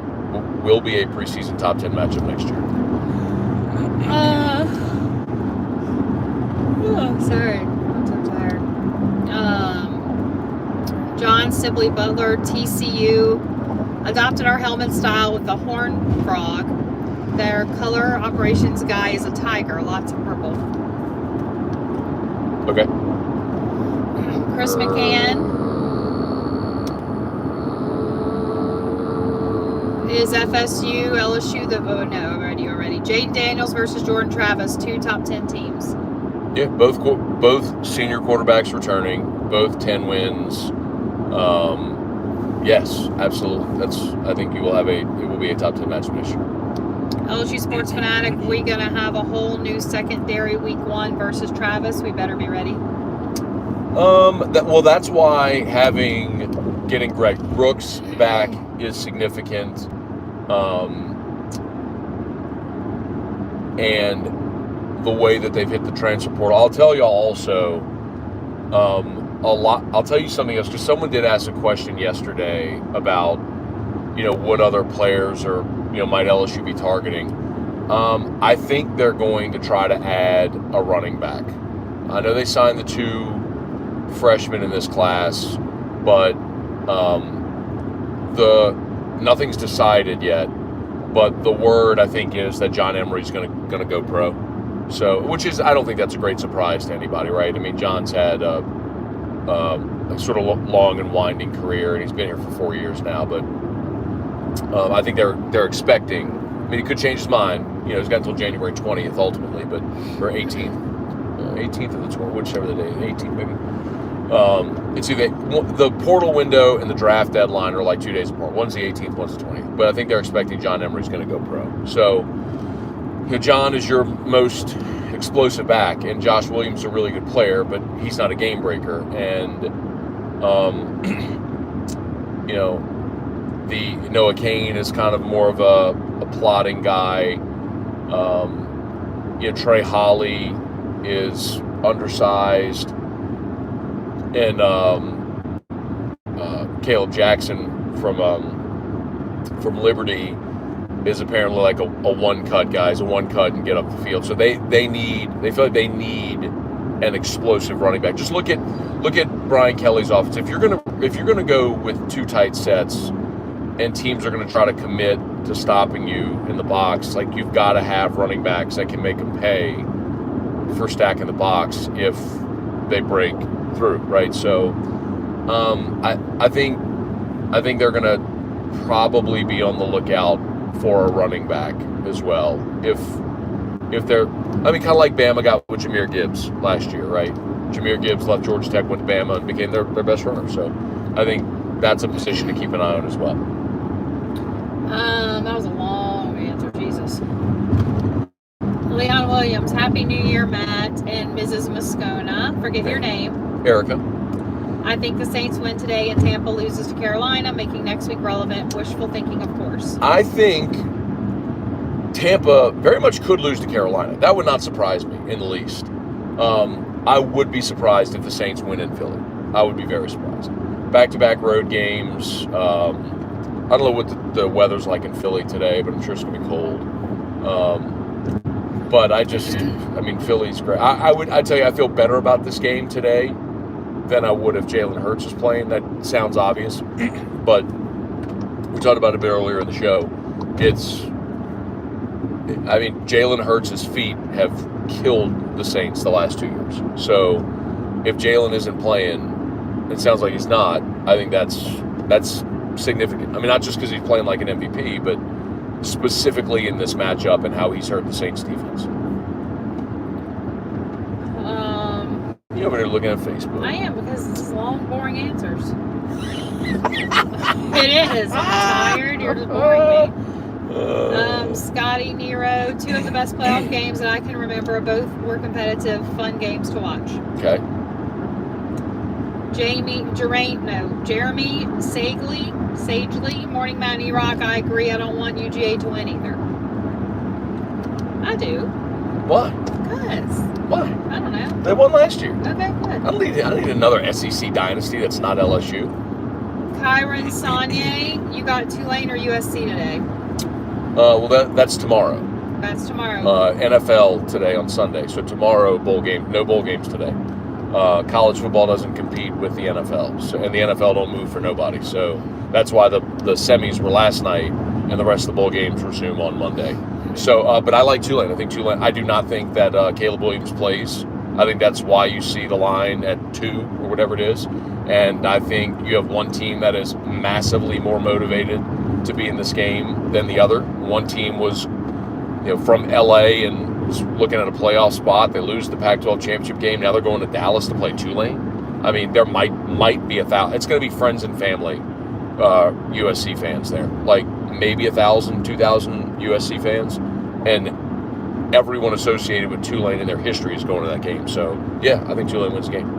will be a preseason top 10 matchup next year. Sorry. I'm so tired. John Sibley Butler, TCU, adopted our helmet style with the horn frog. Their color operations guy is a tiger, lots of purple. Okay. Chris McCann. Is FSU, LSU already. Jaden Daniels versus Jordan Travis, 2 top 10 teams. Yeah, both senior quarterbacks returning, both 10 wins. Yes, absolutely. I think it will be a top 10 match this year. LSU Sports Fanatic, we gonna have a whole new secondary week 1 versus Travis. We better be ready. That's why getting Greg Brooks back is significant. And the way that they've hit the transfer portal. I'll tell y'all also I'll tell you something else, because someone did ask a question yesterday about, what other players or, might LSU be targeting. I think they're going to try to add a running back. I know they signed the 2 freshmen in this class, but nothing's decided yet. But the word, I think, is that John Emery's going to go pro. So, I don't think that's a great surprise to anybody, right? I mean, John's had a sort of long and winding career, and he's been here for 4 years now. But I think they're expecting. I mean, he could change his mind, he's got until January 20th ultimately, or 18th. 18th of the tour, whichever the day, 18th maybe. It's either the portal window and the draft deadline are like 2 days apart. One's the 18th, one's the 20th. But I think they're expecting John Emery's going to go pro. So, John is your most explosive back, and Josh Williams is a really good player, but he's not a game breaker. And, the Noah Kane is kind of more of a plotting guy. Trey Holly is undersized, and Caleb Jackson from Liberty is apparently like a one-cut guy. He's a one-cut and get up the field. So they feel like they need an explosive running back. Just look at Brian Kelly's offense. If you're gonna go with two tight sets, and teams are going to try to commit to stopping you in the box, like, you've got to have running backs that can make them pay for stacking the box if they break through, right? So I think they're going to probably be on the lookout for a running back as well. If they're, kind of like Bama got with Jahmyr Gibbs last year, right? Jahmyr Gibbs left Georgia Tech, went to Bama, and became their best runner. So I think that's a position to keep an eye on as well. That was a long answer, Jesus. Leon Williams, Happy New Year, Matt and Mrs. Moscona. Forget your name. Erica. I think the Saints win today and Tampa loses to Carolina, making next week relevant. Wishful thinking, of course. I think Tampa very much could lose to Carolina. That would not surprise me in the least. I would be surprised if the Saints win in Philly. I would be very surprised. Back-to-back road games. I don't know what the weather's like in Philly today, but I'm sure it's going to be cold. But Philly's great. I'd tell you, I feel better about this game today than I would if Jalen Hurts was playing. That sounds obvious, but we talked about it a bit earlier in the show. Jalen Hurts' feet have killed the Saints the last 2 years. So if Jalen isn't playing, it sounds like he's not. I think that's significant. Not just because he's playing like an MVP, but specifically in this matchup and how he's hurt the Saints defense. You over there looking at Facebook? I am, because it's long, boring answers. It is. I'm tired. You're just boring me. Scotty, Nero, two of the best playoff games that I can remember. Both were competitive, fun games to watch. Okay. Jeremy Sagely, Morning Mountain E-Rock, I agree. I don't want UGA to win either. I do. Why? Because. Why? I don't know. They won last year. Okay, good. I need another SEC dynasty that's not LSU. Kyron Sagne, you got Tulane or USC today? That's tomorrow. That's tomorrow. NFL today on Sunday. So tomorrow, bowl game. No bowl games today. College football doesn't compete with the NFL, and the NFL don't move for nobody. So that's why the semis were last night, and the rest of the bowl games resume on Monday. So, but I like Tulane. I do not think that Caleb Williams plays. I think that's why you see the line at 2 or whatever it is. And I think you have one team that is massively more motivated to be in this game than the other. One team was, from LA and was looking at a playoff spot. They lose the Pac-12 championship game. Now they're going to Dallas to play Tulane. There might be 1,000. It's going to be friends and family USC fans there. Like maybe 1,000, 2,000 USC fans, and everyone associated with Tulane in their history is going to that game. So yeah, I think Tulane wins the game.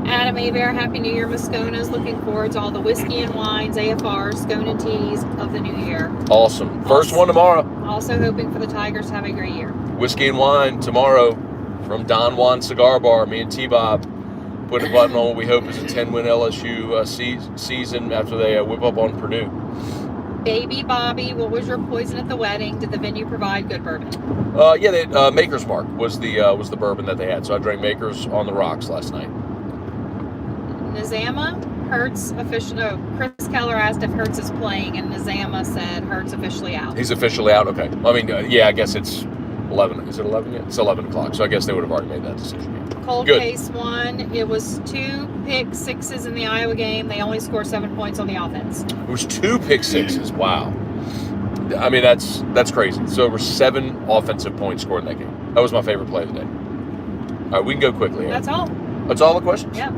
Adam Abear, Happy New Year, Moscona's. Looking forward to all the whiskey and wines, AFRs, Scone and teas of the new year. Awesome. First one tomorrow. Also hoping for the Tigers to have a great year. Whiskey and wine tomorrow from Don Juan Cigar Bar. Me and T-Bob put a button on what we hope is a 10-win LSU season after they whip up on Purdue. Baby Bobby, what was your poison at the wedding? Did the venue provide good bourbon? Maker's Mark was the bourbon that they had. So I drank Maker's on the rocks last night. Nizama, Hurts official. No, Chris Keller asked if Hurts is playing, and Nizama said Hurts officially out. He's officially out. Okay. I guess it's 11. Is it 11 yet? It's 11 o'clock. So I guess they would have already made that decision. Cold Case won. It was 2 pick sixes in the Iowa game. They only scored 7 points on the offense. It was 2 pick sixes. Wow. I mean, that's crazy. So over 7 offensive points scored in that game. That was my favorite play of the day. All right, we can go quickly. That's all. That's all the questions? Yep.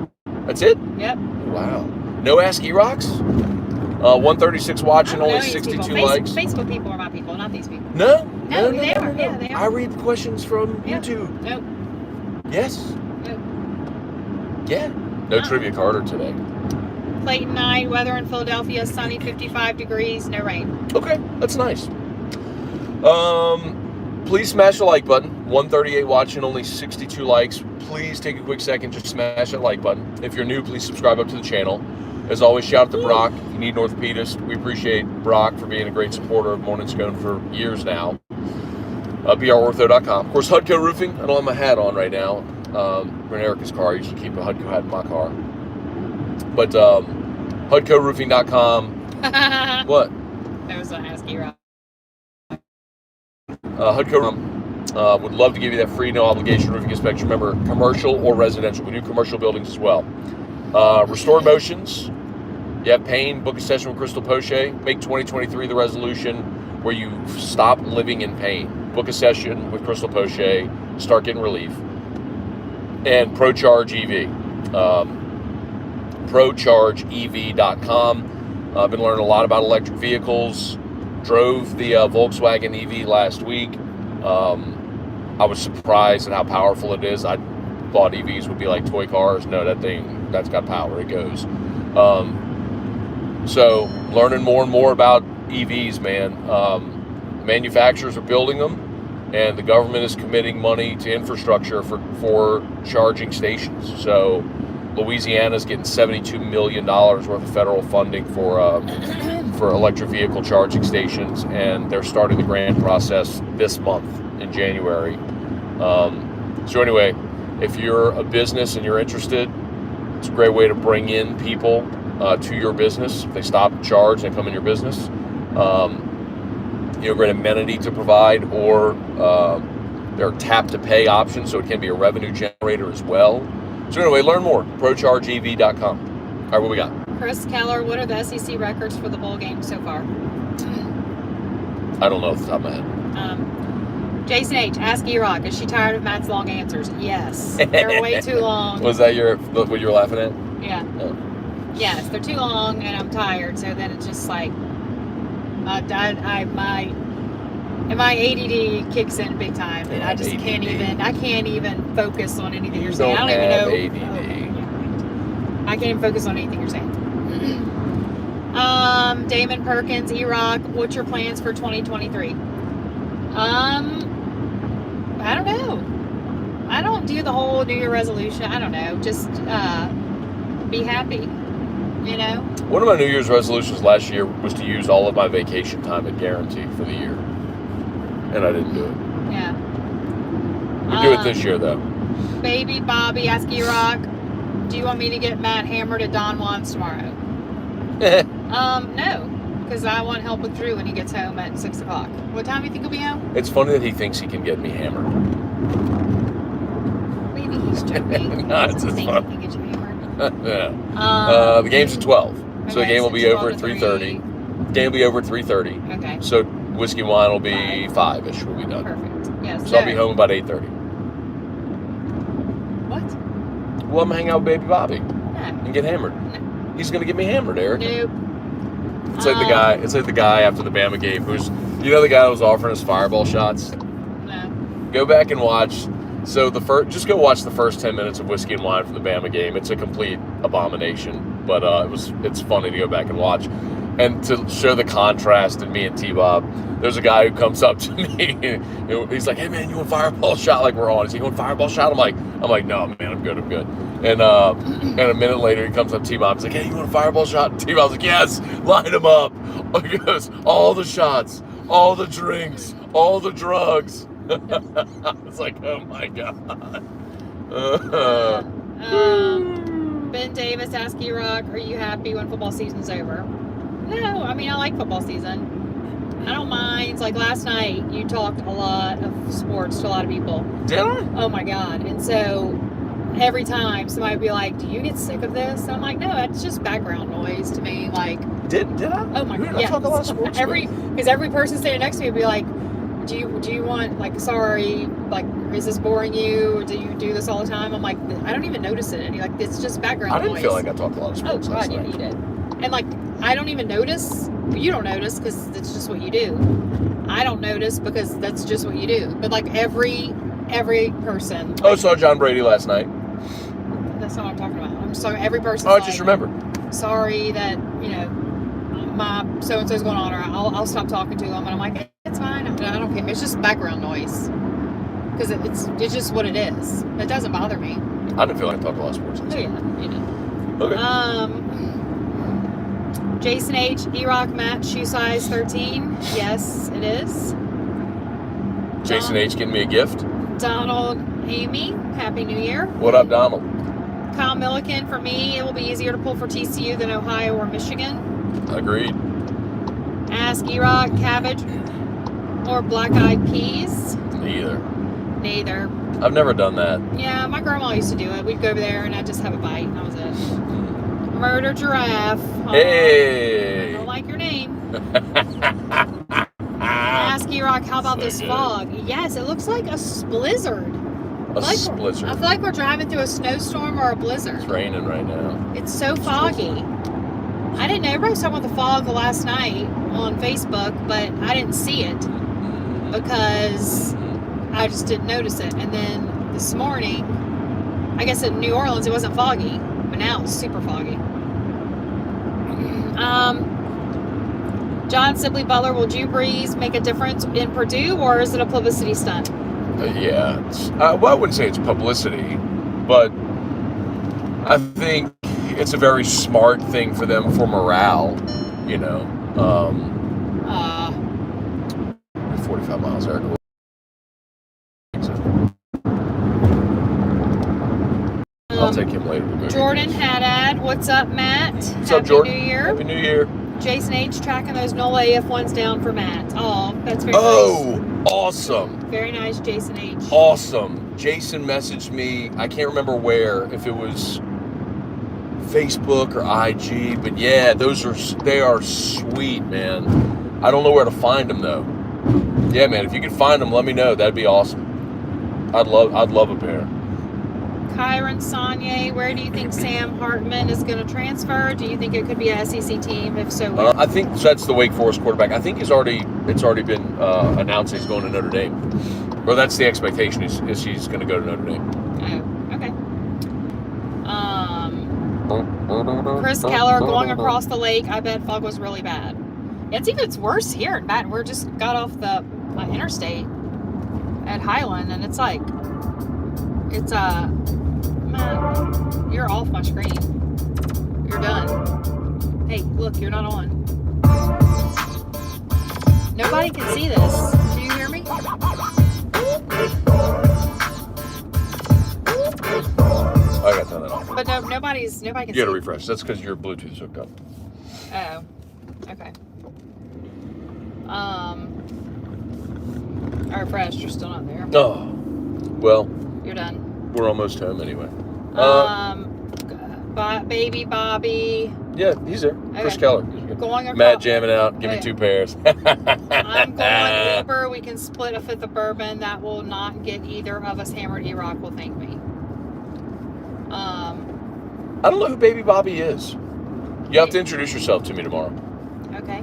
That's it? Yep. Wow. No Ask E-Rocks? 136 watching, only 62 likes. Facebook people are my people, not these people. No, they are. Yeah, they are. I read the questions from YouTube. Nope. Yes. Nope. Yeah. No trivia Carter today. Late night, weather in Philadelphia, sunny, 55 degrees, no rain. Okay, that's nice. Please smash the like button. 138 watching, only 62 likes. Please take a quick second, just smash that like button. If you're new, please subscribe up to the channel. As always, shout out to Brock. If you need an orthopedist, we appreciate Brock for being a great supporter of Morning Scone for years now. brortho.com. Of course, Hudco Roofing. I don't have my hat on right now. We're in Erica's car. I usually keep a Hudco hat in my car. But HudcoRoofing.com. What? That was an Ask E-Rock. Hudco would love to give you that free, no obligation roofing inspection. Remember, commercial or residential. We do commercial buildings as well. Restored motions. You have pain, book a session with Crystal Poche. Make 2023 the resolution where you stop living in pain. Book a session with Crystal Poche. Start getting relief. And ProCharge EV. ProChargeEV.com. I've been learning a lot about electric vehicles. Drove the Volkswagen EV last week. I was surprised at how powerful it is. I thought EVs would be like toy cars. No, that's got power. It goes. So learning more and more about EVs, man. Manufacturers are building them, and the government is committing money to infrastructure for charging stations. So Louisiana's getting $72 million worth of federal funding for electric vehicle charging stations, and they're starting the grant process this month in January. So anyway, if you're a business and you're interested, it's a great way to bring in people to your business. If they stop and charge and come in your business, great amenity to provide, or there are tap to pay options, so it can be a revenue generator as well. So anyway, learn more. ProChargeEV.com. All right, what we got? Chris Keller, what are the SEC records for the bowl game so far? I don't know off the top of my head. Jason H. Ask E-Rock, is she tired of Matt's long answers? Yes. They're way too long. Was that what you were laughing at? Yeah. Oh. Yes, they're too long, and I'm tired. So then it's just like, my ADD kicks in big time, and I just can't even focus on anything you're saying. I don't even know. ADD. I can't even focus on anything you're saying. Damon Perkins, E-Rock, what's your plans for 2023? I don't know. I don't do the whole New Year resolution. I don't know. Just be happy, One of my New Year's resolutions last year was to use all of my vacation time at Guarantee for the year. And I didn't do it. Yeah. We'll do it this year, though. Baby Bobby, Ask E-Rock, do you want me to get Matt hammered at Don Juan's tomorrow? No. Because I want help with Drew when he gets home at 6 o'clock. What time do you think he'll be home? It's funny that he thinks he can get me hammered. Maybe he's joking. No, it's just fun. He can get you hammered. Yeah. The game's at 12. So the game will be over at 3:30. The game will be over at 3:30. Okay. So whiskey and wine will be 5-ish. We'll be done. Perfect. Yes. So I'll be home about 8:30. What? Well, I'm gonna hang out with Baby Bobby No. and get hammered. No. He's gonna get me hammered, Eric. Nope. It's like the guy. It's like the guy after the Bama game who's, the guy that was offering us fireball shots. No. Go back and watch. So just go watch the first 10 minutes of whiskey and wine from the Bama game. It's a complete abomination, but it's funny to go back and watch, and to show the contrast in me and T-Bob. There's a guy who comes up to me. He's like, "Hey man, you want a fireball shot?" Like we're on. Is he going fireball shot? I'm like, "No man, I'm good. And a minute later, he comes up to T-Bob. He's like, "Hey, you want a fireball shot?" And T-Bob's like, "Yes, line him up." He goes, "All the shots, all the drinks, all the drugs." It's like, oh my god. Ben Davis, Ask E-Rock, are you happy when football season's over? No, I mean, I like football season. I don't mind. It's like last night, you talked a lot of sports to a lot of people. Did I? Oh my god. And so every time somebody would be like, do you get sick of this? And I'm like, no, it's just background noise to me. Like, Did I? oh my God, I yeah. talk a lot of sports. Because every person standing next to me would be like, do you want, like, sorry, like, is this boring you? Or do you do this all the time? I'm like, I don't even notice it. And you're like, it's just background noise. I didn't feel like I talked a lot of sports. Oh God, yeah, you did. And like, I don't even notice. You don't notice because it's just what you do. I don't notice because that's just what you do. But like every person. Oh, I saw John Brady last night. That's not what I'm talking about. I'm sorry. Every person. Oh, I just remembered. Sorry that my so and so's going on, or I'll stop talking to them, and I'm like, it's fine. I don't care. It's just background noise because it's just what it is. It doesn't bother me. I didn't feel like I talked a lot of sports. Oh yeah, you did. Okay. Jason H. E-Rock Matt, shoe size 13. Yes, it is. Jason H. getting me a gift. Donald Amy, Happy New Year. What up, Donald? Kyle Milliken, for me, it will be easier to pull for TCU than Ohio or Michigan. Agreed. Ask E-Rock, cabbage or black-eyed peas. Neither. Neither. I've never done that. Yeah, my grandma used to do it. We'd go over there and I'd just have a bite and that was it. Murder giraffe. Hey! I don't like your name. Ask E-Rock, how about this fog? Yes, it looks like a blizzard. Blizzard. I feel like we're driving through a snowstorm or a blizzard. It's raining right now. It's so foggy. I didn't know. Everybody was talking about the fog last night on Facebook, but I didn't see it because I just didn't notice it. And then this morning, I guess in New Orleans it wasn't foggy, but now it's super foggy. John Sibley Butler, will Drew Brees make a difference in Purdue, or is it a publicity stunt? Yeah. Well, I wouldn't say it's publicity, but I think it's a very smart thing for them for morale, 45 miles there. I'll take him later. Jordan Haddad, what's up, Matt? What's up, Jordan? Happy New Year. Happy New Year. Jason H. tracking those null AF1s down for Matt. Oh, that's very nice. Oh, awesome. Very nice, Jason H. Awesome. Jason messaged me, I can't remember where, if it was Facebook or IG, but yeah, they are sweet, man. I don't know where to find them though. Yeah, man, if you can find them, let me know. That'd be awesome. I'd love a pair. Kyron Sagne, where do you think Sam Hartman is going to transfer? Do you think it could be an SEC team? If so, where? I think that's the Wake Forest quarterback. I think it's already been announced he's going to Notre Dame. Or that's the expectation is he's going to go to Notre Dame. Oh, okay. Chris Keller going across the lake. I bet fog was really bad. It's worse here in Baton. We just got off the interstate at Highland, and it's like man, you're off my screen. You're done. Hey, look, you're not on. Nobody can see this. Do you hear me? I got that off. But nobody can see. You gotta refresh. That's because your Bluetooth's hooked up. Oh, okay. I refreshed. You're still not there. Oh, well. You're done. We're almost home anyway. Baby Bobby. Yeah, he's there. Okay. Chris Keller. Going across. Matt jamming out. Give me 2 pairs. I'm going Uber. We can split a fifth of bourbon. That will not get either of us hammered. E-Rock will thank me. I don't know who Baby Bobby is. You have to introduce yourself to me tomorrow. Okay.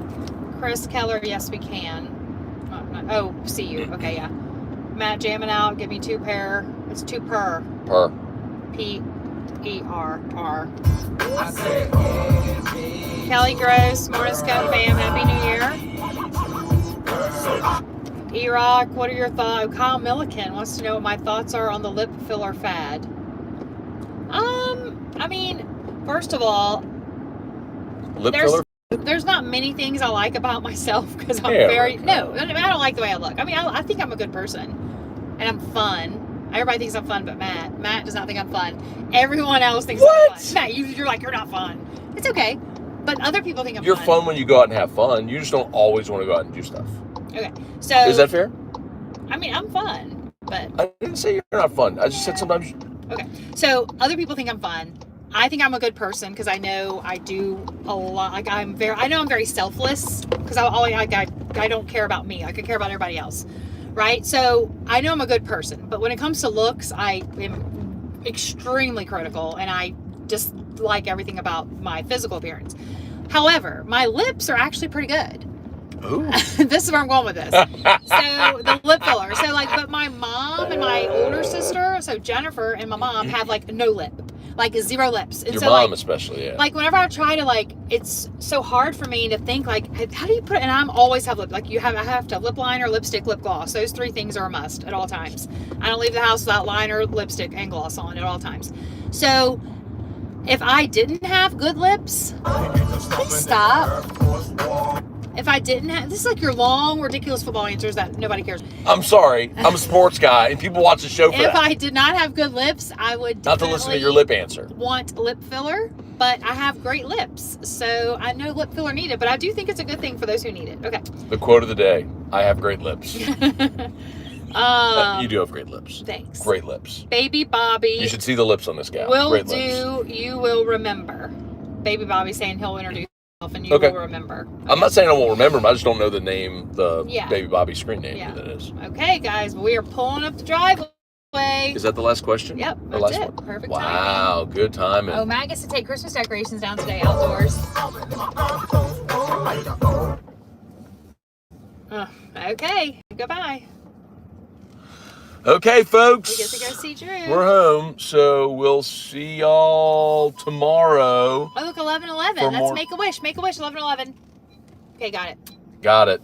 Chris Keller, yes, we can. Oh, see you. Okay, yeah. Matt jamming out. Give me 2 pair. It's 2 per. Per. P-E-R-R. Okay. Kelly Gross, Morning Scone fam. Happy New Year. E-Rock, what are your thoughts? Kyle Milliken wants to know what my thoughts are on the lip filler fad. I mean, first of all, there's not many things I like about myself because I'm I don't like the way I look. I mean, I think I'm a good person and I'm fun. Everybody thinks I'm fun, but Matt does not think I'm fun. Everyone else thinks I'm fun. Matt, you're like, you're not fun. It's okay, but other people think I'm fun. You're fun when you go out and have fun. You just don't always want to go out and do stuff. Okay, so is that fair? I mean, I'm fun, but I didn't say you're not fun. I just said sometimes. Okay. So other people think I'm fun. I think I'm a good person because I know I do a lot. Like I know I'm very selfless because I don't care about me. Like I care about everybody else, right? So I know I'm a good person. But when it comes to looks, I am extremely critical, and I just like everything about my physical appearance. However, my lips are actually pretty good. Ooh. This is where I'm going with this. So the lip filler. So like, but my mom and my older sister, so Jennifer and my mom have like no lip, like 0 lips. And Your so mom like, especially, yeah. Like whenever I try to like, it's so hard for me to think like, how do you put it? And I'm always have lip, like I have to have lip liner, lipstick, lip gloss. Those 3 things are a must at all times. I don't leave the house without liner, lipstick, and gloss on at all times. So if I didn't have good lips, please stop. If I didn't have, this is like your long, ridiculous football answers that nobody cares. I'm sorry. I'm a sports guy, and people watch the show for that. If I did not have good lips, I would not to listen to your lip answer. Want lip filler, but I have great lips, so I know lip filler needed, but I do think it's a good thing for those who need it. Okay. The quote of the day, I have great lips. You do have great lips. Thanks. Great lips. Baby Bobby. You should see the lips on this gal. Great lips. You will remember. Baby Bobby saying he'll introduce himself and you will remember. Okay. I'm not saying I won't remember him. I just don't know the name, Baby Bobby screen name that it is. Okay, guys, we are pulling up the driveway. Is that the last question? Yep, the last it. one. Perfect timing. Wow, good timing. Oh, Matt gets to take Christmas decorations down today outdoors. Okay, goodbye. Okay, folks. We get to go see Drew. We're home, so we'll see y'all tomorrow. Oh, look, 11:11. That's Make a Wish. Make a Wish, 11:11. Okay, got it. Got it.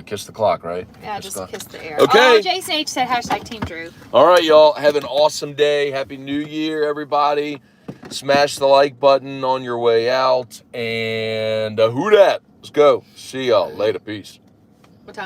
Kiss the clock, right? Yeah, kiss the air. Okay. Oh, Jason H said #Team Drew. All right, y'all. Have an awesome day. Happy New Year, everybody. Smash the like button on your way out. And who dat? Let's go. See y'all later. Peace.